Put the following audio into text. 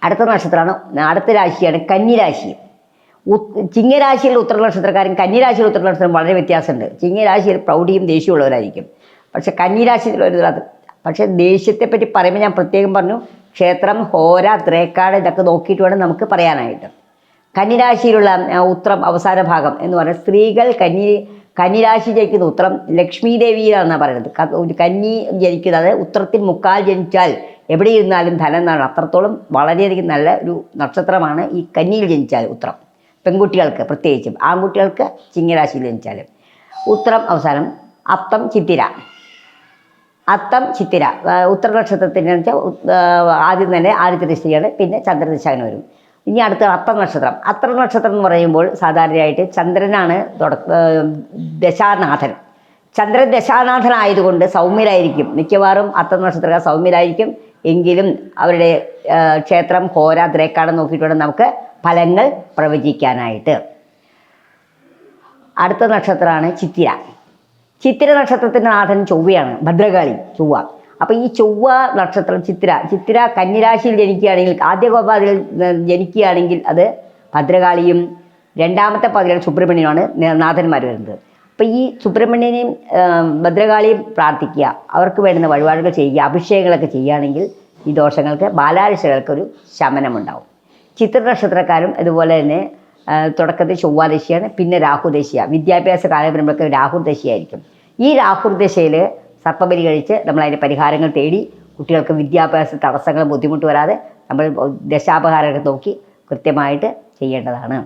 അടുത്ത നക്ഷത്രമാണ്, അടുത്ത രാശിയാണ് കന്നിരാശി. ചിങ്ങരാശിയിലെ ഉത്തര നക്ഷത്രക്കാരും കന്നിരാശിയിലെ ഉത്തര നക്ഷത്രം വളരെ വ്യത്യാസമുണ്ട്. ചിങ്ങരാശിയിൽ പ്രൗഢിയും ദേഷ്യമുള്ളവരായിരിക്കും. പക്ഷെ കന്നിരാശിയിലുള്ളവർ അത് പക്ഷേ ദേഷ്യത്തെപ്പറ്റി പറയുമ്പോൾ ഞാൻ പ്രത്യേകം പറഞ്ഞു, ക്ഷേത്രം, ഹോര, ത്രേക്കാട് ഇതൊക്കെ നോക്കിയിട്ട് വേണം നമുക്ക് പറയാനായിട്ട്. കന്നിരാശിയിലുള്ള ഉത്രം അവസാന ഭാഗം എന്ന് പറയുന്നത് സ്ത്രീകൾ കന്നിരാശി ജനിക്കുന്ന ഉത്രം ലക്ഷ്മി ദേവിയിലാണെന്നാണ് പറയുന്നത്. കന്നി ജനിക്കുന്നത് ഉത്രത്തിൽ മുക്കാൽ ജനിച്ചാൽ എവിടെ ഇരുന്നാലും ധനം എന്നാണ്. അത്രത്തോളം വളരെയധികം നല്ല ഒരു നക്ഷത്രമാണ് ഈ കന്നിയിൽ ജനിച്ചാൽ ഉത്രം. പെൺകുട്ടികൾക്ക് പ്രത്യേകിച്ചും, ആൺകുട്ടികൾക്ക് ചിങ്ങരാശിയിൽ ജനിച്ചാലും. ഉത്രം അവസാനം അത്തം ചിത്തിര. ഉത്തര നക്ഷത്രത്തിന് വെച്ചാൽ ആദ്യം തന്നെ ആദ്യത്തെ ദിശയാണ്, പിന്നെ ചന്ദ്രദിശാങ്ങനെ വരും. ഇനി അടുത്ത അത്തം നക്ഷത്രം. അത്തം നക്ഷത്രം എന്ന് പറയുമ്പോൾ സാധാരണയായിട്ട് ചന്ദ്രനാണ് ദശാനാഥൻ. ചന്ദ്രൻ ദശാനാഥനായതുകൊണ്ട് സൗമ്യരായിരിക്കും. മിക്കവാറും അത്തം നക്ഷത്രക്കാർ സൗമ്യരായിരിക്കും. എങ്കിലും അവരുടെ ക്ഷേത്രം, ഹോര, ത്രേക്കാട് നോക്കിയിട്ട് വേണം നമുക്ക് ഫലങ്ങൾ പ്രവചിക്കാനായിട്ട്. അടുത്ത നക്ഷത്രമാണ് ചിത്തിര. ചിത്തിര നക്ഷത്രത്തിൻ്റെ നാഥൻ ചൊവ്വയാണ്, ഭദ്രകാളി ചൊവ്വ. അപ്പോൾ ഈ ചൊവ്വ നക്ഷത്രം ചിത്തിര കന്നിരാശിയിൽ ജനിക്കുകയാണെങ്കിൽ, ആദ്യ പാതിയിൽ ജനിക്കുകയാണെങ്കിൽ അത് ഭദ്രകാളിയും രണ്ടാമത്തെ പാതിയിൽ സുബ്രഹ്മണ്യനുമാണ് നാഥന്മാർ വരുന്നത്. അപ്പോൾ ഈ സുബ്രഹ്മണ്യനെയും ഭദ്രകാളിയും പ്രാർത്ഥിക്കുക, അവർക്ക് വേണ്ടുന്ന വഴിപാടുകൾ ചെയ്യുക, അഭിഷേകങ്ങളൊക്കെ ചെയ്യുകയാണെങ്കിൽ ഈ ദോഷങ്ങൾക്ക്, ബാലാരിഷ്ടകൾക്കൊരു ശമനമുണ്ടാവും. ചിത്ര നക്ഷത്രക്കാരും അതുപോലെ തന്നെ തുടക്കത്തിൽ ചൊവ്വാദശയാണ്, പിന്നെ രാഹുദശയാണ്. വിദ്യാഭ്യാസ കാലം വരുമ്പോഴൊക്കെ രാഹുദശയായിരിക്കും. ഈ രാഹുദശയിൽ സർപ്പബലി കഴിച്ച് നമ്മളതിൻ്റെ പരിഹാരങ്ങൾ തേടി കുട്ടികൾക്ക് വിദ്യാഭ്യാസ തടസ്സങ്ങൾ, ബുദ്ധിമുട്ട് വരാതെ നമ്മൾ ദശാപഹാരമൊക്കെ നോക്കി കൃത്യമായിട്ട് ചെയ്യേണ്ടതാണ്.